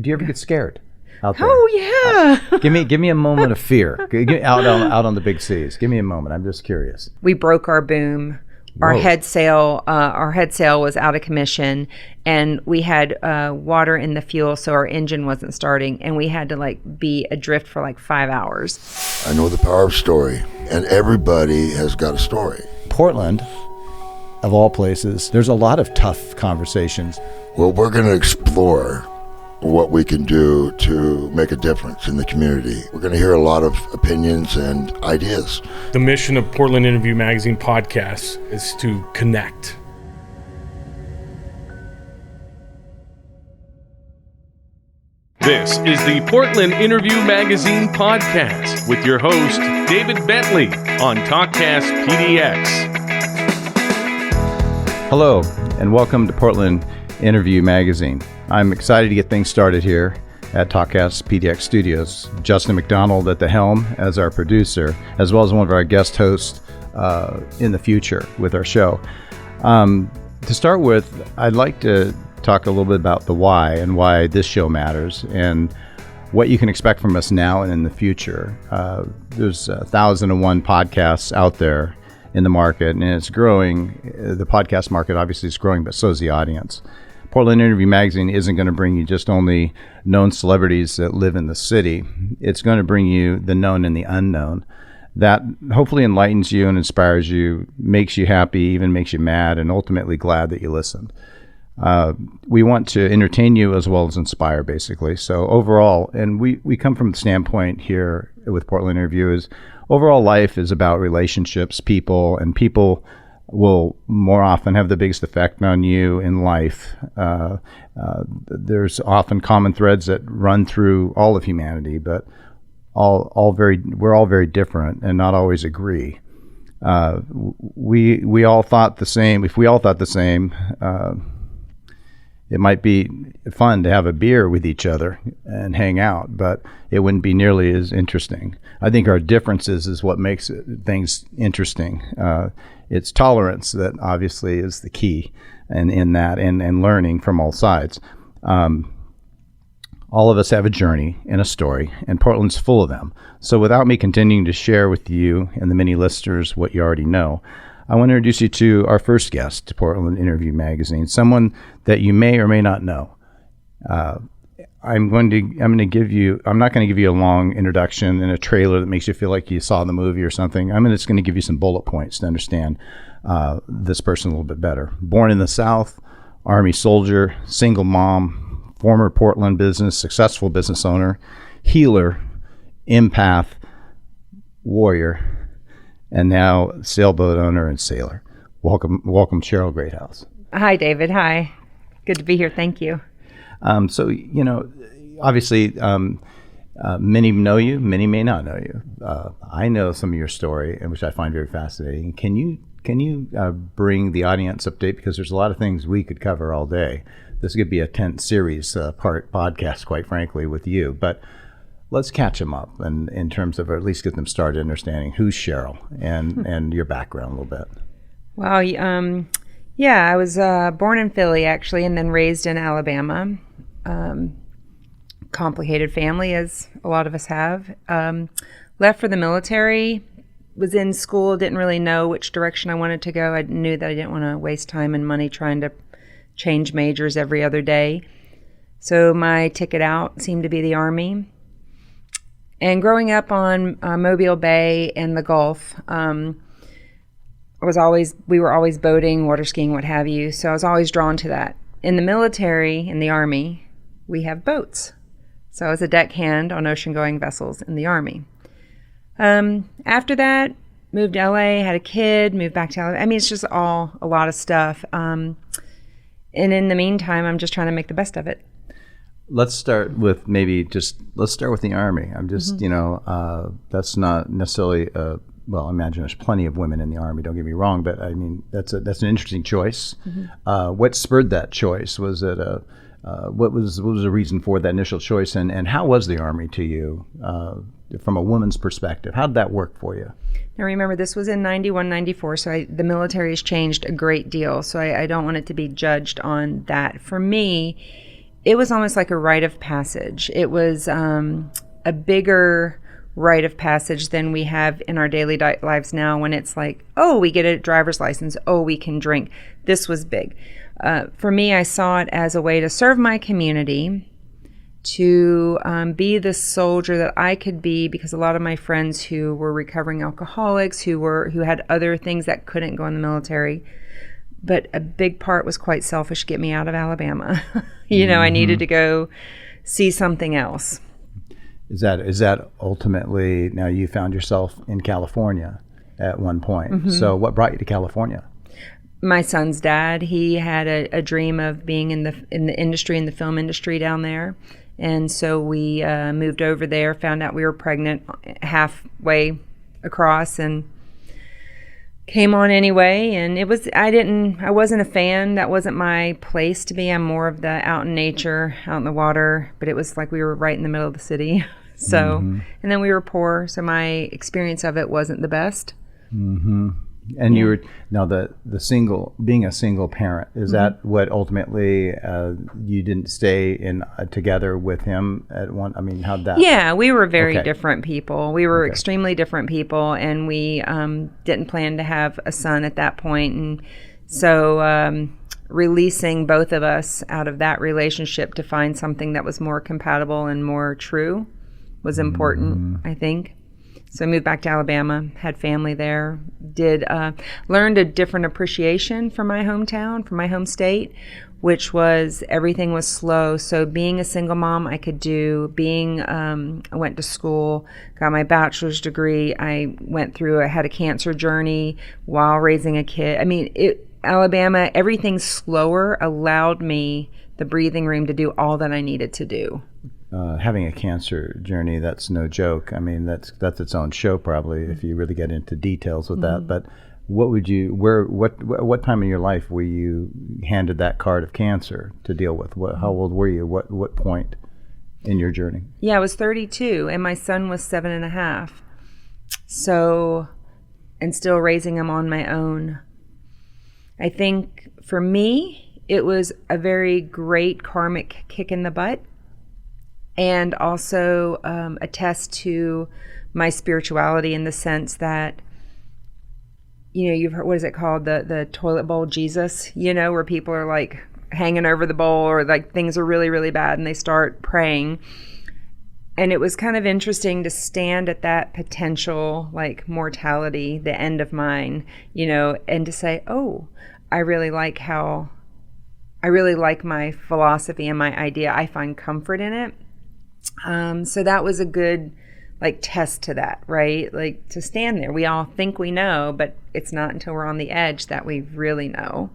Do you ever get scared out there? Oh, yeah. Give me a moment of fear. Out on the big seas. Give me a moment. I'm just curious. We broke our boom. Our head sail was out of commission, and we had water in the fuel, so our engine wasn't starting, and we had to be adrift for 5 hours. I know the power of story, and everybody has got a story. Portland, of all places, there's a lot of tough conversations. Well, we're going to explore what we can do to make a difference in the community. We're going to hear a lot of opinions and ideas. The mission of Portland Interview Magazine podcasts is to connect. This is the Portland Interview Magazine podcast with your host, David Bentley, on TalkCast PDX. Hello, and welcome to Portland Interview Magazine. I'm excited to get things started here at TalkCast PDX Studios. Justin McDonald at the helm as our producer, as well as one of our guest hosts in the future with our show. To start with, I'd like to talk a little bit about the why and why this show matters and what you can expect from us now and in the future. There's 1,001 podcasts out there in the market, and it's growing. The podcast market obviously is growing, but so is the audience. Portland Interview Magazine isn't going to bring you just only known celebrities that live in the city. It's going to bring you the known and the unknown. That hopefully enlightens you and inspires you, makes you happy, even makes you mad, and ultimately glad that you listened. We want to entertain you as well as inspire, basically. So overall, and we come from the standpoint here with Portland Interview, is overall life is about relationships, people, and people will more often have the biggest effect on you in life. There's often common threads that run through all of humanity, but we're all very different and not always agree. We all thought the same. If we all thought the same, it might be fun to have a beer with each other and hang out, but it wouldn't be nearly as interesting. I think our differences is what makes things interesting. It's tolerance that obviously is the key in that, and learning from all sides. All of us have a journey and a story, and Portland's full of them. So without me continuing to share with you and the many listeners what you already know, I want to introduce you to our first guest to Portland Interview Magazine, someone that you may or may not know. I'm not going to give you a long introduction and a trailer that makes you feel like you saw the movie or something. I'm just going to give you some bullet points to understand this person a little bit better. Born in the South, Army soldier, single mom, former Portland successful business owner, healer, empath, warrior, and now sailboat owner and sailor. Welcome, Cheryl GreatHouse. Hi, David. Hi. Good to be here. Thank you. So, obviously, many know you, many may not know you. I know some of your story, which I find very fascinating. Can you bring the audience up to date? Because there's a lot of things we could cover all day. This could be a 10 series part podcast, quite frankly, with you. But let's catch them up in terms of, or at least get them started understanding who's Cheryl and your background a little bit. Well, I was born in Philly, actually, and then raised in Alabama. Complicated family, as a lot of us have. Left for the military, was in school, didn't really know which direction I wanted to go. I knew that I didn't want to waste time and money trying to change majors every other day. So my ticket out seemed to be the Army. And growing up on Mobile Bay and the Gulf, we were always boating, water skiing, what have you. So I was always drawn to that. In the military, in the Army, we have boats. So I was a deckhand on ocean-going vessels in the Army. After that, moved to LA, had a kid, moved back to LA. I mean, it's just a lot of stuff. And in the meantime, I'm just trying to make the best of it. Let's start with the Army. I'm just, that's not necessarily well, I imagine there's plenty of women in the Army, don't get me wrong, but I mean, that's an interesting choice. Mm-hmm. What spurred that choice? Was it what was the reason for that initial choice, and how was the Army to you from a woman's perspective? How did that work for you? Now remember, this was in 91, 94, so the military has changed a great deal, so I don't want it to be judged on that. For me, it was almost like a rite of passage. It was a bigger rite of passage than we have in our daily lives now, when it's like, oh, we get a driver's license, oh, we can drink. This was big. For me, I saw it as a way to serve my community, to be the soldier that I could be, because a lot of my friends who were recovering alcoholics, who had other things that couldn't go in the military, but a big part was quite selfish, get me out of Alabama. I needed to go see something else. Is that ultimately, now you found yourself in California at one point. Mm-hmm. So what brought you to California? My son's dad, he had a dream of being in the industry, in the film industry down there. And so we moved over there, found out we were pregnant halfway across, and came on anyway. And I wasn't a fan. That wasn't my place to be. I'm more of the out in nature, out in the water, but it was like we were right in the middle of the city. So, and then we were poor, so my experience of it wasn't the best. Mm-hmm. And you were, now being a single parent, is that what ultimately you didn't stay in together with him at one? I mean, how'd that? Yeah, we were very different people. We were extremely different people, and we didn't plan to have a son at that point. And so releasing both of us out of that relationship to find something that was more compatible and more true was important, I think. So I moved back to Alabama, had family there, learned a different appreciation for my hometown, for my home state, which was everything was slow. So being a single mom, I could do. I went to school, got my bachelor's degree. I had a cancer journey while raising a kid. I mean, Alabama, everything slower allowed me the breathing room to do all that I needed to do. Having a cancer journey, that's no joke. I mean, that's its own show probably if you really get into details with that. But what time in your life were you handed that card of cancer to deal with? How old were you? What point in your journey? Yeah, I was 32, and my son was 7.5. So, and still raising him on my own. I think for me, it was a very great karmic kick in the butt. And also a test to my spirituality, in the sense that, you've heard, what is it called? The toilet bowl Jesus, where people are like hanging over the bowl, or like things are really, really bad and they start praying. And it was kind of interesting to stand at that potential like mortality, the end of mine, and to say, oh, I really like my philosophy and my idea. I find comfort in it. So that was a good test to that, right? Like to stand there. We all think we know, but it's not until we're on the edge that we really know.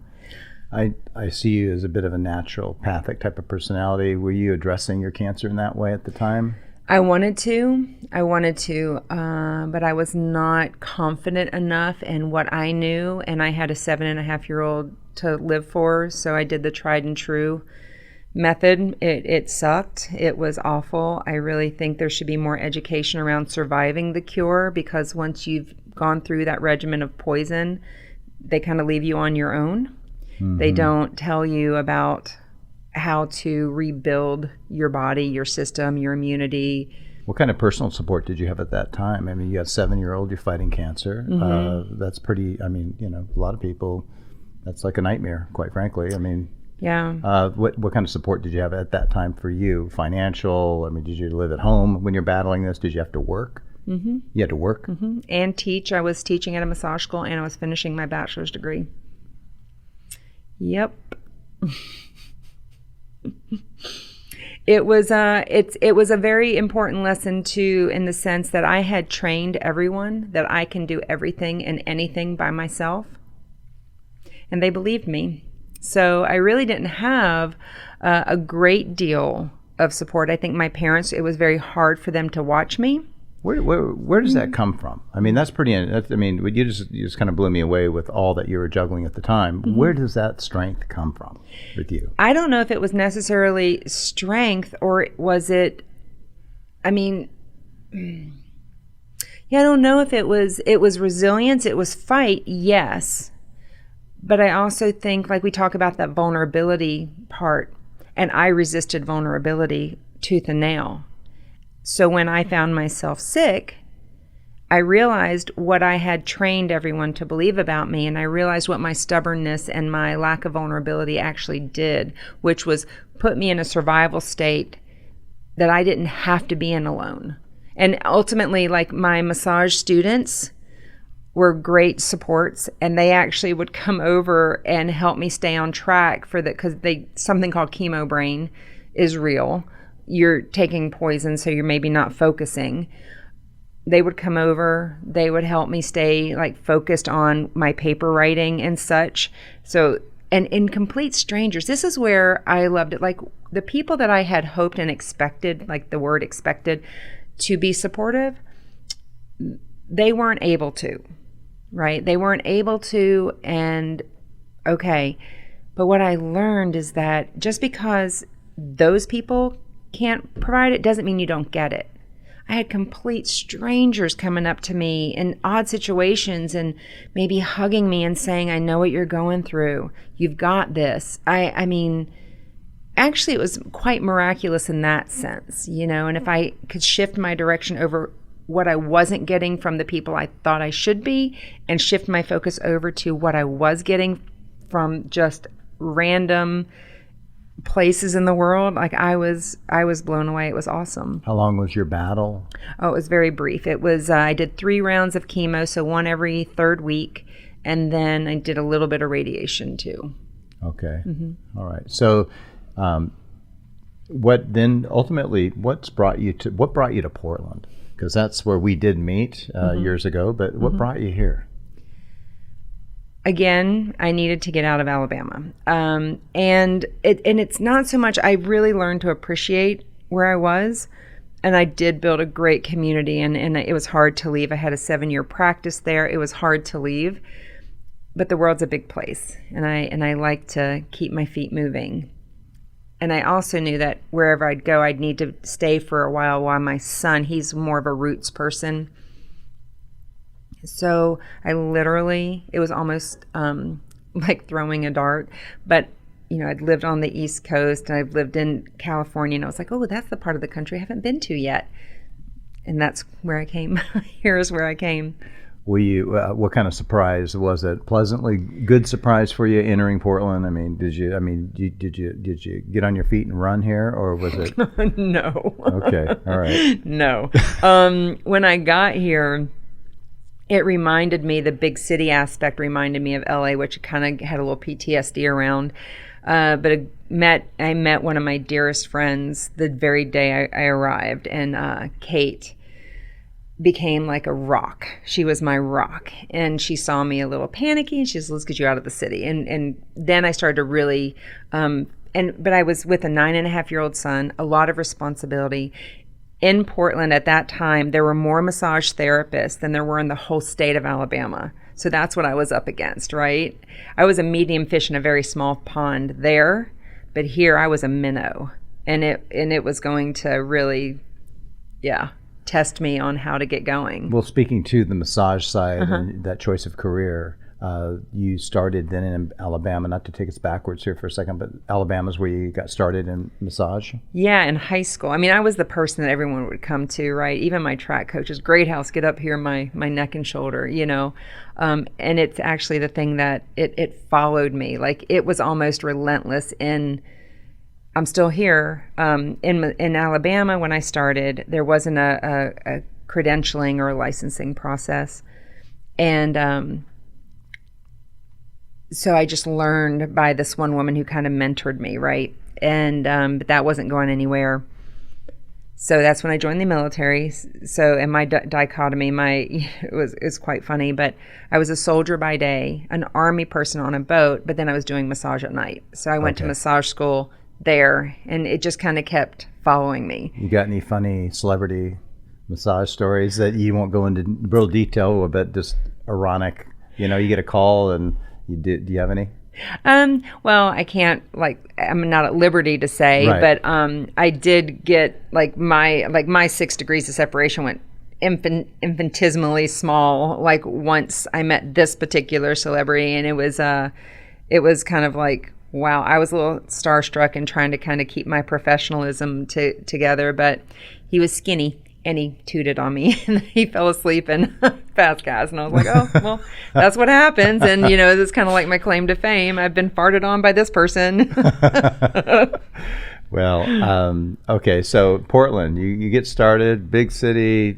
I see you as a bit of a naturopathic type of personality. Were you addressing your cancer in that way at the time? I wanted to, but I was not confident enough in what I knew, and I had a 7.5-year-old to live for, so I did the tried and true method. It sucked. It was awful. I really think there should be more education around surviving the cure, because once you've gone through that regimen of poison, they kind of leave you on your own. Mm-hmm. They don't tell you about how to rebuild your body, your system, your immunity. What kind of personal support did you have at that time? I mean, you got a 7-year-old, you're fighting cancer. Mm-hmm. That's pretty, I mean, a lot of people, that's like a nightmare, quite frankly. I mean, yeah. What kind of support did you have at that time for you? Financial? I mean, did you live at home when you're battling this? Did you have to work? Mm-hmm. You had to work? Mm-hmm. And teach. I was teaching at a massage school, and I was finishing my bachelor's degree. Yep. It was a very important lesson too, in the sense that I had trained everyone that I can do everything and anything by myself, and they believed me. So I really didn't have a great deal of support. I think my parents, it was very hard for them to watch me. Where does that come from? I mean, that's pretty. I mean, you just kind of blew me away with all that you were juggling at the time. Mm-hmm. Where does that strength come from with you? I don't know if it was necessarily strength, or was it? I mean, yeah, I don't know if it was resilience. It was fight, yes, but I also think, like we talk about that vulnerability part, And I resisted vulnerability tooth and nail. So when I found myself sick, I realized what I had trained everyone to believe about me, and I realized what my stubbornness and my lack of vulnerability actually did, which was put me in a survival state that I didn't have to be in alone. And ultimately, like, my massage students were great supports, and they actually would come over and help me stay on track for because something called chemo brain is real. You're taking poison, so you're maybe not focusing. They would come over, they would help me stay like focused on my paper writing and such. So, and in complete strangers, this is where I loved it. Like, the people that I had hoped and expected, like the word expected, to be supportive, they weren't able to, right? They weren't able to, and okay. But what I learned is that just because those people can't provide it doesn't mean you don't get it. I had complete strangers coming up to me in odd situations and maybe hugging me and saying, I know what you're going through. You've got this. I mean, actually, it was quite miraculous in that sense, you know, and if I could shift my direction over what I wasn't getting from the people I thought I should be and shift my focus over to what I was getting from just random places in the world, like I was blown away. It was awesome. How long was your battle? Oh, it was very brief. It was I did 3 rounds of chemo, so one every 3rd week, and then I did a little bit of radiation too. Okay. All right. So what brought you to Portland? Because that's where we did meet years ago, but what brought you here? Again, I needed to get out of Alabama. And it's not so much, I really learned to appreciate where I was, and I did build a great community, and it was hard to leave. I had a 7-year practice there. It was hard to leave, but the world's a big place, and I like to keep my feet moving. And I also knew that wherever I'd go, I'd need to stay for a while my son, he's more of a roots person. So I literally, it was almost like throwing a dart, but you know, I'd lived on the East Coast and I've lived in California, and I was like, oh, that's the part of the country I haven't been to yet. And that's where I came. Here's where I came. Were you, what kind of surprise was it? Pleasantly good surprise for you entering Portland? I mean, did you get on your feet and run here, or was it? No. Okay. All right. No. When I got here, it reminded me, the big city aspect reminded me of LA, which kind of had a little PTSD around. But I met one of my dearest friends the very day I arrived, and Kate became like a rock. She was my rock, and she saw me a little panicky, and she said, let's get you out of the city. And then I started to really, but I was with a 9.5-year-old son, a lot of responsibility. In Portland at that time, there were more massage therapists than there were in the whole state of Alabama. So that's what I was up against, right? I was a medium fish in a very small pond there, but here I was a minnow, and it was going to really, test me on how to get going. Well, speaking to the massage side and that choice of career, you started then in Alabama, not to take us backwards here for a second, but Alabama's where you got started in massage? Yeah, in high school. I mean, I was the person that everyone would come to, right? Even my track coaches, GreatHouse, get up here, my neck and shoulder, you know. And it's actually the thing that it followed me. Like, it was almost relentless I'm still here. In Alabama, when I started, there wasn't a credentialing or a licensing process. And so I just learned by this one woman who kind of mentored me, right? And but that wasn't going anywhere. So that's when I joined the military. So, and my dichotomy, it was quite funny, but I was a soldier by day, an Army person on a boat, but then I was doing massage at night. So I went to massage school there, and it just kind of kept following me. You got any funny celebrity massage stories that you won't go into real detail, but just ironic? You know, you get a call and do you have any? Well, I can't, I'm not at liberty to say, right. But I did get my 6 degrees of separation went infinitesimally small. Like, once I met this particular celebrity, and it was kind of like wow, I was a little starstruck and trying to kind of keep my professionalism together, but he was skinny and he tooted on me and he fell asleep in fast gas. And I was like, oh, well, that's what happens. And, this is kind of like my claim to fame. I've been farted on by this person. Well, okay, so Portland, you get started, big city.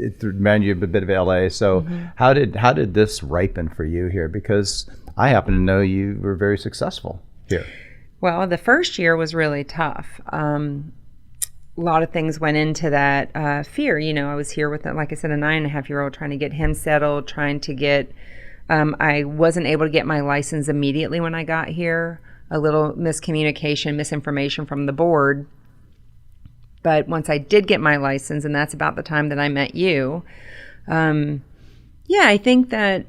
It reminded you a bit of LA. So how did this ripen for you here? Because I happen to know you were very successful here. Well, the first year was really tough. A lot of things went into that. Fear, I was here with, like I said, a 9.5-year-old, trying to get him settled, trying to get, I wasn't able to get my license immediately when I got here. A little miscommunication, misinformation from the board. But once I did get my license, and that's about the time that I met you, I think that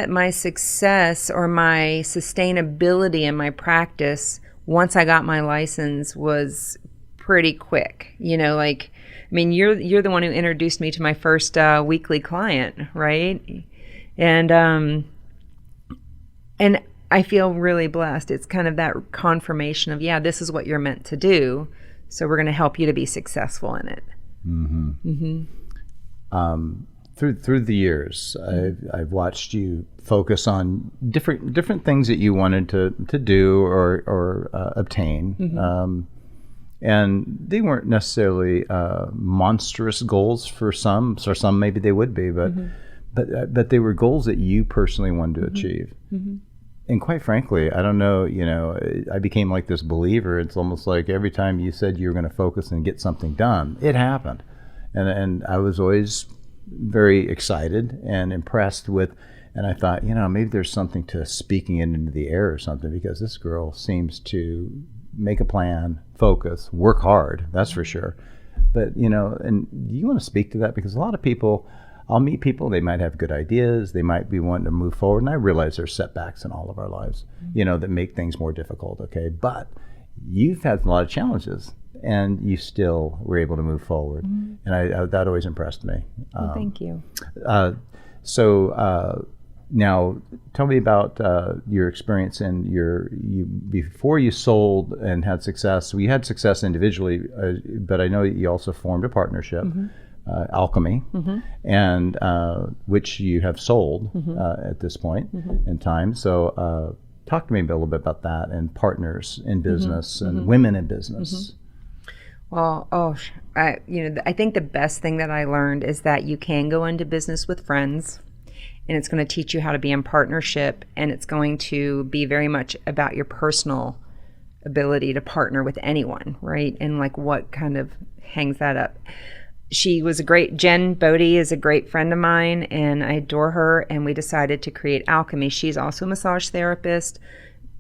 my success or my sustainability in my practice once I got my license was pretty quick. You're the one who introduced me to my first weekly client, right? And I feel really blessed. It's kind of that confirmation of, this is what you're meant to do. So we're going to help you to be successful in it. Through the years, I've watched you focus on different things that you wanted to do or obtain. And they weren't necessarily monstrous goals for some. For some, maybe they would be, but they were goals that you personally wanted to achieve. And quite frankly, I don't know, I became like this believer. It's almost like every time you said you were going to focus and get something done, it happened. And I was always very excited and impressed with, and I thought, maybe there's something to speaking it into the air or something, because this girl seems to make a plan, focus, work hard, that's for sure. But, and you want to speak to that? Because a lot of people, I'll meet people, they might have good ideas, they might be wanting to move forward, and I realize there's setbacks in all of our lives, that make things more difficult, okay? But you've had a lot of challenges, and you still were able to move forward, and that always impressed me. Well, thank you. Now tell me about your experience and before you sold and had success. We had success individually, but I know you also formed a partnership. Alchemy, and which you have sold at this point in time. So talk to me a little bit about that, and partners in business and women in business. Well, I think the best thing that I learned is that you can go into business with friends, and it's going to teach you how to be in partnership, and it's going to be very much about your personal ability to partner with anyone, right? And like what kind of hangs that up. She was Jen Bodie is a great friend of mine, and I adore her, and we decided to create Alchemy. She's also a massage therapist.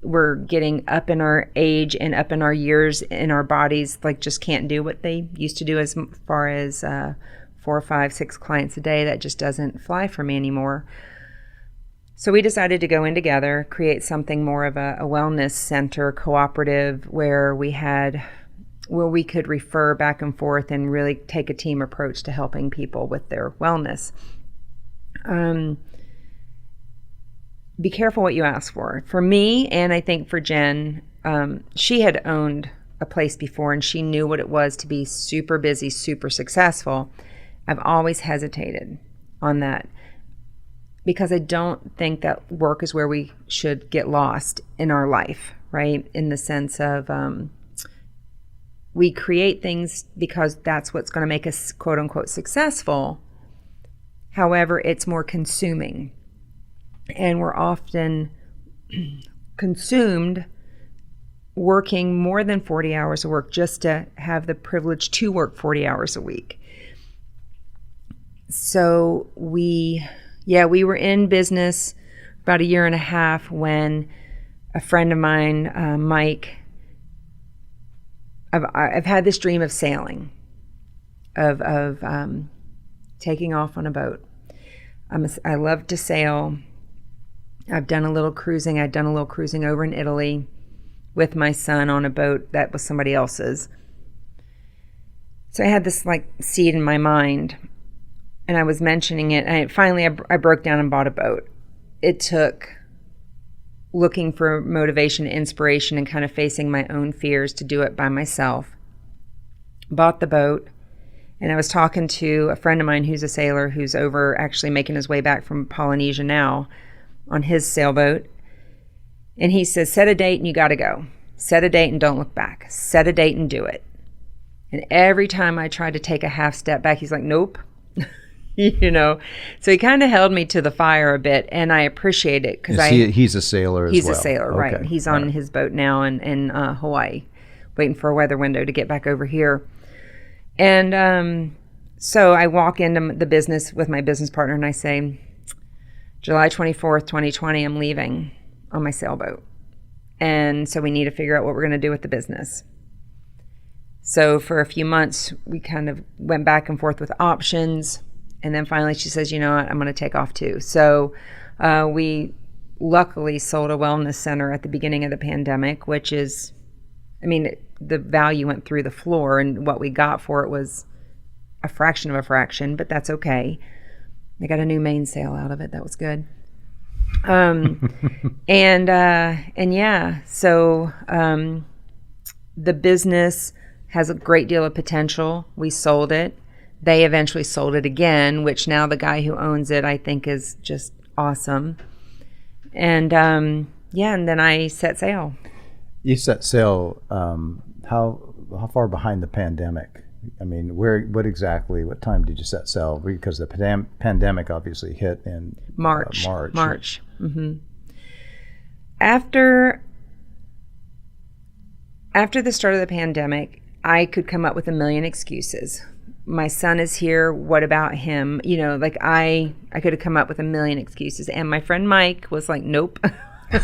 We're getting up in our age and up in our years, in our bodies, like just can't do what they used to do as far as 4, 5, 6 clients a day. That just doesn't fly for me anymore. So we decided to go in together, create something more of a wellness center, cooperative, where we could refer back and forth and really take a team approach to helping people with their wellness. Be careful what you ask for. For me, and I think for Jen, she had owned a place before and she knew what it was to be super busy, super successful. I've always hesitated on that because I don't think that work is where we should get lost in our life, right? In the sense of, we create things because that's what's going to make us quote unquote successful. However, it's more consuming. And we're often consumed working more than 40 hours of work just to have the privilege to work 40 hours a week. So we were in business about 1.5 years when a friend of mine, Mike, I've had this dream of sailing, of taking off on a boat. I love to sail. I've done a little cruising. I'd done a little cruising over in Italy with my son on a boat that was somebody else's. So I had this seed in my mind, and I was mentioning it. And finally, I broke down and bought a boat. It took looking for motivation, inspiration, and kind of facing my own fears to do it by myself. Bought the boat, and I was talking to a friend of mine who's a sailor who's over actually making his way back from Polynesia now on his sailboat. And he says, set a date and you got to go. Set a date and don't look back. Set a date and do it. And every time I tried to take a half step back, he's like, nope. So he kind of held me to the fire a bit, and I appreciate it because he's a sailor as well. He's a sailor, right? Okay. He's on his boat now in Hawaii, waiting for a weather window to get back over here. And so I walk into the business with my business partner, and I say, July 24th, 2020, I'm leaving on my sailboat, and so we need to figure out what we're going to do with the business. So for a few months, we kind of went back and forth with options. And then finally she says, you know what, I'm going to take off too. So we luckily sold a wellness center at the beginning of the pandemic, which is, the value went through the floor, and what we got for it was a fraction of a fraction, but that's okay. I got a new mainsail out of it. That was good. So the business has a great deal of potential. We sold it. They eventually sold it again, which now the guy who owns it, I think, is just awesome. And and then I set sail. You set sail. How far behind the pandemic? What time did you set sail? Because the pandemic obviously hit in March. Mm-hmm. After the start of the pandemic, I could come up with a million excuses. My son is here. What about him? I could have come up with a million excuses. And my friend Mike was like, nope.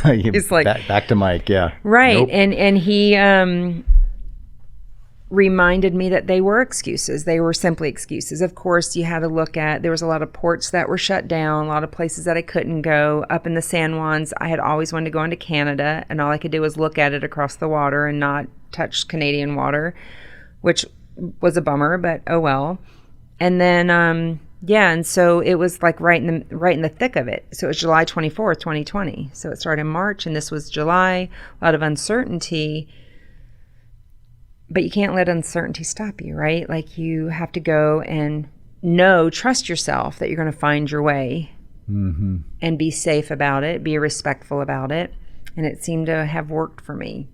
He's like, back to Mike. Yeah. Right. Nope. And he reminded me that they were excuses. They were simply excuses. Of course, you had to look at, there was a lot of ports that were shut down, a lot of places that I couldn't go. Up in the San Juans, I had always wanted to go into Canada, and all I could do was look at it across the water and not touch Canadian water, which was a bummer, but oh well. And then and so it was like right in the thick of it. So it was July 24th, 2020. So it started in March, and this was July. A lot of uncertainty, but you can't let uncertainty stop you, right? Like, you have to go and trust yourself that you're going to find your way, mm-hmm. and be safe about it, be respectful about it. And it seemed to have worked for me.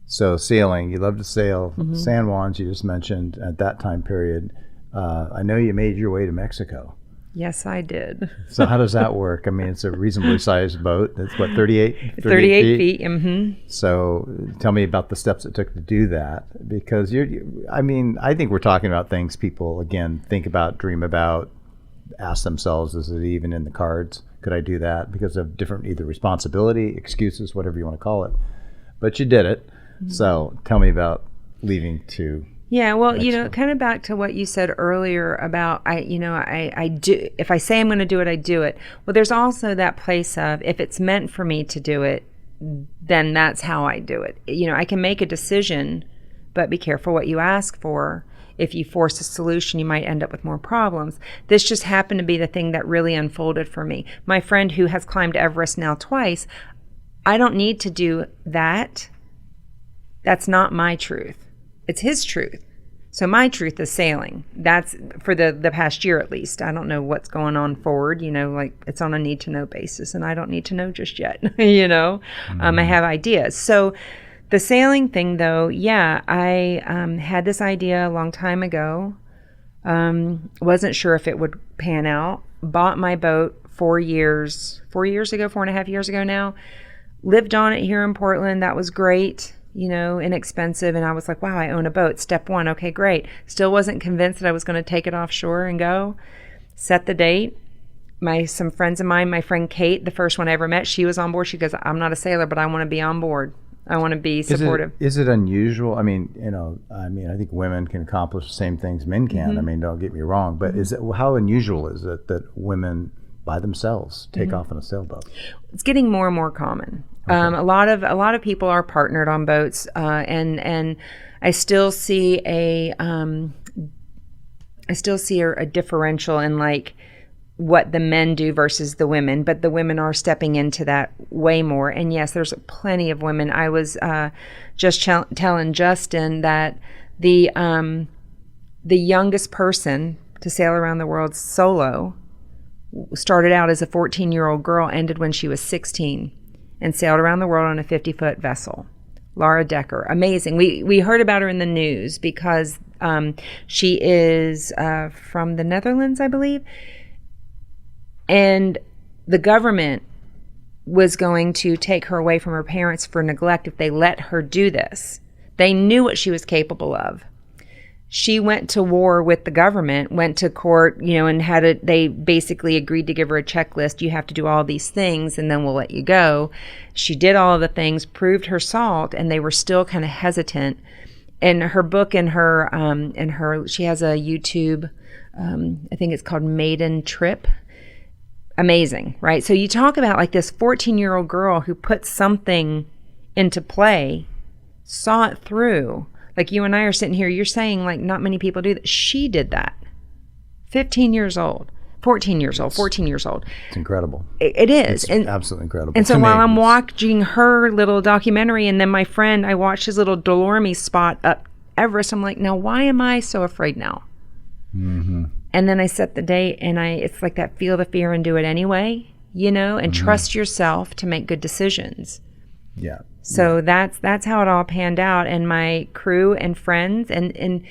So sailing, you love to sail. Mm-hmm. San Juans, you just mentioned at that time period. I know you made your way to Mexico. Yes, I did. So how does that work? It's a reasonably sized boat. It's what, 38 feet? Mm-hmm. So tell me about the steps it took to do that, because I think we're talking about things people, again, think about, dream about, ask themselves, is it even in the cards? Could I do that? Because of different either responsibility, excuses, whatever you want to call it. But you did it. Mm-hmm. So tell me about leaving to Mexico. Kind of back to what you said earlier about I do, if I say I'm going to do it, I do it. Well, there's also that place of, if it's meant for me to do it, then that's how I do it. I can make a decision, but be careful what you ask for. If you force a solution, you might end up with more problems. This just happened to be the thing that really unfolded for me. My friend who has climbed Everest now twice, I don't need to do that. That's not my truth. It's his truth. So my truth is sailing. That's for the past year at least. I don't know what's going on forward, it's on a need to know basis, and I don't need to know just yet, Mm-hmm. I have ideas. So the sailing thing though, I had this idea a long time ago. Wasn't sure if it would pan out. Bought my boat 4 years ago, 4.5 years ago now. Lived on it here in Portland. That was great. Inexpensive. And I was like, wow, I own a boat. Step one. Okay, great. Still wasn't convinced that I was going to take it offshore and go. Set the date. Some friends of mine, my friend Kate, the first one I ever met, she was on board. She goes, I'm not a sailor, but I want to be on board. I want to be supportive. Is it unusual? I think women can accomplish the same things men can. Mm-hmm. Don't get me wrong, but mm-hmm. How unusual is it that women by themselves take mm-hmm. off on a sailboat? It's getting more and more common. Okay. A lot of people are partnered on boats, and I still see a differential in what the men do versus the women, but the women are stepping into that way more. And yes, there's plenty of women. I was just telling Justin that the youngest person to sail around the world solo started out as a 14-year-old girl, ended when she was 16, and sailed around the world on a 50-foot vessel. Laura Decker, amazing. We heard about her in the news because she is from the Netherlands, I believe. And the government was going to take her away from her parents for neglect if they let her do this. They knew what she was capable of. She went to war with the government, went to court, and they basically agreed to give her a checklist. You have to do all these things and then we'll let you go. She did all of the things, proved her salt, and they were still kind of hesitant. In her book and she has a YouTube, I think it's called Maiden Trip. Amazing, right? So you talk about like this 14-year-old girl who put something into play, saw it through. Like you and I are sitting here, you're saying like not many people do that. She did that. 14 years old. It's incredible. It is. It's absolutely incredible. And so while I'm watching her little documentary, and then my friend, I watched his little Delorme spot up Everest, I'm like, now why am I so afraid now? Mm-hmm. And then I set the date, and it's like that, feel the fear and do it anyway, and trust yourself to make good decisions. Yeah. So that's how it all panned out. And my crew and friends, and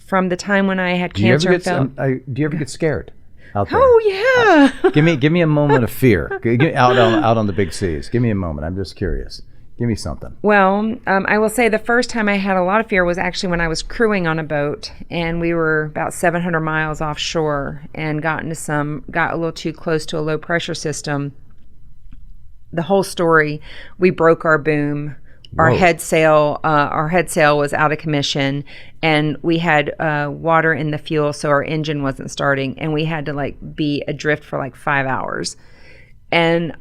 from the time when I had cancer, do you ever get scared out there? Oh yeah. Give me a moment of fear. Out on the big seas. Give me a moment. I'm just curious. Give me something. Well, I will say the first time I had a lot of fear was actually when I was crewing on a boat, and we were about 700 miles offshore and got a little too close to a low pressure system. The whole story, we broke our boom. Our head sail was out of commission, and we had water in the fuel, so our engine wasn't starting, and we had to be adrift for 5 hours. And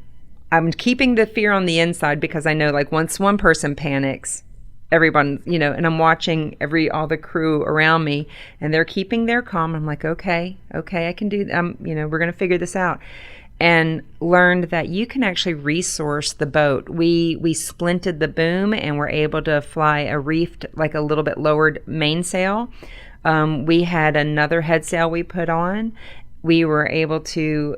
I'm keeping the fear on the inside because I know once one person panics, everyone, and I'm watching all the crew around me, and they're keeping their calm. I'm like, okay, I can do, we're going to figure this out. And learned that you can actually resource the boat. We splinted the boom and were able to fly a reefed, a little bit lowered mainsail. We had another head sail we put on. We were able to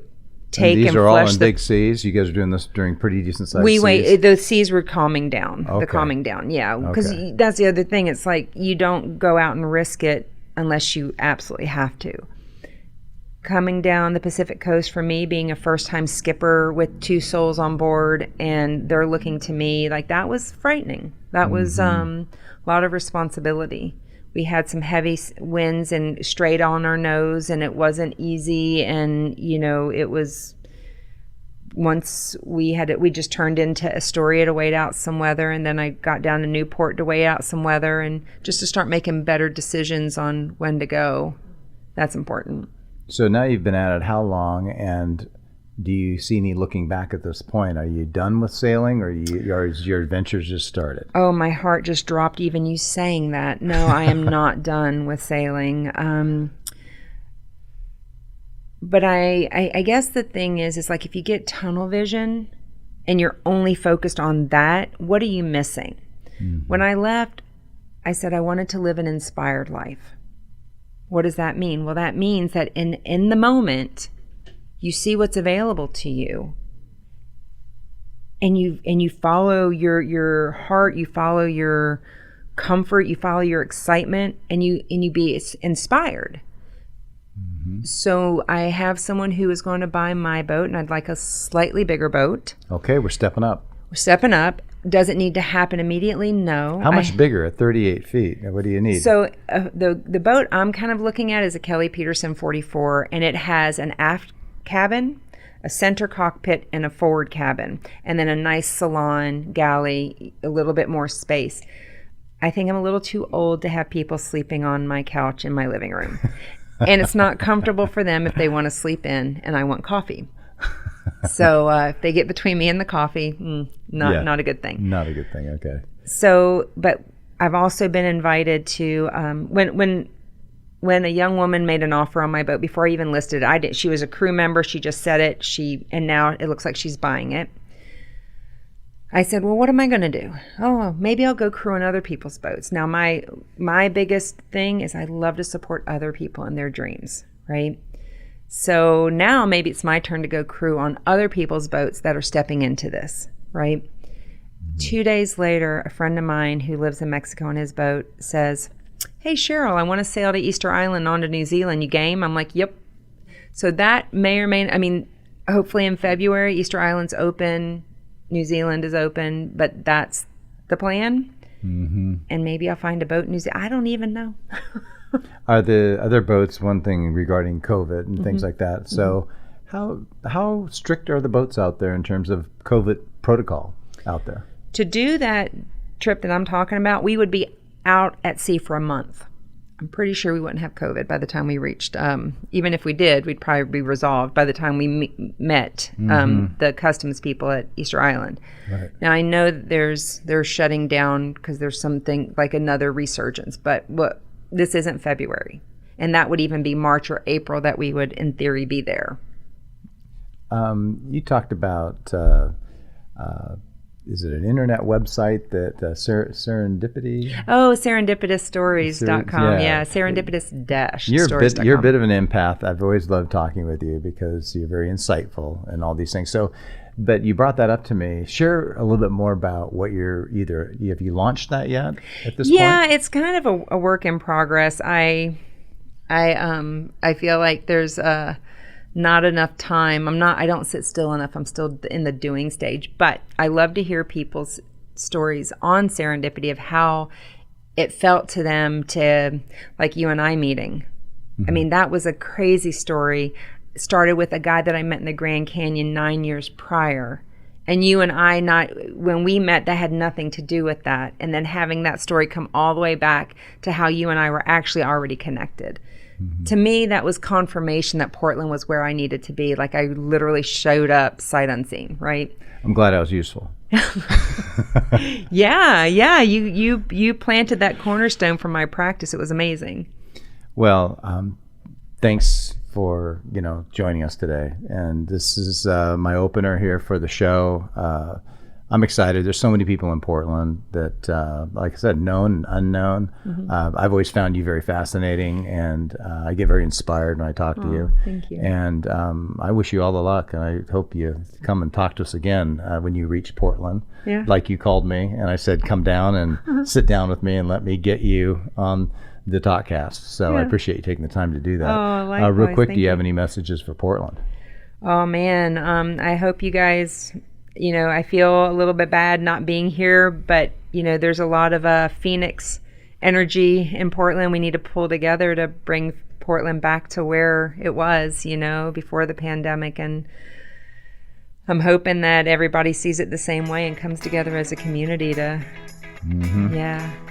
take and these are all in big seas. You guys are doing this during pretty decent sized seas. The seas were calming down. Okay. The calming down, yeah. Because that's the other thing. It's you don't go out and risk it unless you absolutely have to. Coming down the Pacific coast, for me, being a first-time skipper with 2 souls on board, and they're looking to me that was frightening. That was a lot of responsibility. We had some heavy winds and straight on our nose, and it wasn't easy. And it was, once we just turned into Astoria to wait out some weather, and then I got down to Newport to wait out some weather, and just to start making better decisions on when to go. That's important. So now you've been at it how long, and do you see any looking back at this point? Are you done with sailing, or is your adventures just started? Oh, my heart just dropped even you saying that. No, I am not done with sailing. But I guess the thing is if you get tunnel vision and you're only focused on that, what are you missing? Mm-hmm. When I left, I said I wanted to live an inspired life. What does that mean? Well, that means that in the moment, you see what's available to you, and you follow your heart, you follow your comfort, you follow your excitement, and you be inspired. Mm-hmm. So I have someone who is going to buy my boat, and I'd like a slightly bigger boat. Okay, we're stepping up. Does it need to happen immediately? No. How much bigger at 38 feet? What do you need? So the boat I'm kind of looking at is a Kelly Peterson 44, and it has an aft cabin, a center cockpit, and a forward cabin, and then a nice salon, galley, a little bit more space. I think I'm a little too old to have people sleeping on my couch in my living room. And it's not comfortable for them if they want to sleep in, and I want coffee. So if they get between me and the coffee, not a good thing. Not a good thing, okay. So, but I've also been invited to, when when a young woman made an offer on my boat before I even listed it. She was a crew member. She just said it. And now it looks like she's buying it. I said, well, what am I going to do? Oh, maybe I'll go crew on other people's boats. Now, my biggest thing is I love to support other people in their dreams, right? So now maybe it's my turn to go crew on other people's boats that are stepping into this, right? 2 days later, a friend of mine who lives in Mexico on his boat says, hey, Cheryl, I want to sail to Easter Island on to New Zealand. You game? I'm like, yep. So that may or may not, hopefully in February, Easter Island's open. New Zealand is open, but that's the plan. Mm-hmm. And maybe I'll find a boat in New Zealand. I don't even know. Are the other boats, one thing regarding COVID and things like that? So how strict are the boats out there in terms of COVID protocol out there? To do that trip that I'm talking about, we would be out at sea for a month. I'm pretty sure we wouldn't have COVID by the time we reached. Even if we did, we'd probably be resolved by the time we met the customs people at Easter Island. Right. Now, I know that they're shutting down because there's something like another resurgence, but this isn't February. And that would even be March or April that we would, in theory, be there. You talked about... is it an internet website that Serendipity? Oh, serendipitousstories.com. Yeah, serendipitous-stories.com. You're a bit of an empath. I've always loved talking with you because you're very insightful and all these things. So, but you brought that up to me. Share a little bit more about what have you launched that yet at this point? Yeah, it's kind of a work in progress. I feel like there's not enough time. I don't sit still enough. I'm still in the doing stage, but I love to hear people's stories on Serendipity of how it felt to them to, like you and I meeting. Mm-hmm. That was a crazy story. It started with a guy that I met in the Grand Canyon 9 years prior. And you and I, when we met, that had nothing to do with that. And then having that story come all the way back to how you and I were actually already connected. Mm-hmm. To me, that was confirmation that Portland was where I needed to be. Like I literally showed up sight unseen, right? I'm glad I was useful. Yeah. You planted that cornerstone for my practice. It was amazing. Well, thanks for joining us today. And this is my opener here for the show. I'm excited. There's so many people in Portland that, like I said, known and unknown. Mm-hmm. I've always found you very fascinating, and I get very inspired when I talk to you. Thank you. And I wish you all the luck, and I hope you come and talk to us again when you reach Portland. Yeah. Like you called me, and I said, come down and sit down with me and let me get you on the TalkCast. So I appreciate you taking the time to do that. Oh, likewise. Real quick, do you have any messages for Portland? Oh, man. I hope you guys... I feel a little bit bad not being here, but, there's a lot of Phoenix energy in Portland. We need to pull together to bring Portland back to where it was, before the pandemic. And I'm hoping that everybody sees it the same way and comes together as a community to,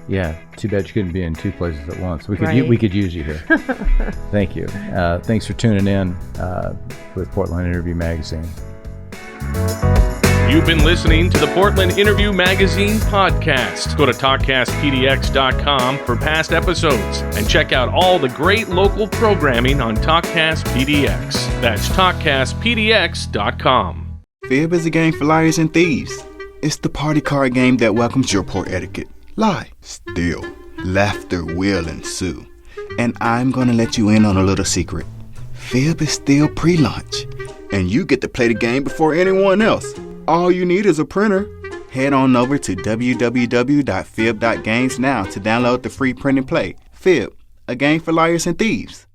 Yeah, too bad you couldn't be in two places at once. We could use you here. Thank you. Thanks for tuning in with Portland Interview Magazine. You've been listening to the Portland Interview Magazine podcast. Go to TalkCastPDX.com for past episodes and check out all the great local programming on TalkCast PDX. That's TalkCastPDX.com. Fib is a game for liars and thieves. It's the party card game that welcomes your poor etiquette. Lie, steal, laughter will ensue. And I'm gonna let you in on a little secret. Fib is still pre-launch, and you get to play the game before anyone else. All you need is a printer. Head on over to www.fib.games now to download the free print and play. Fib, a game for liars and thieves.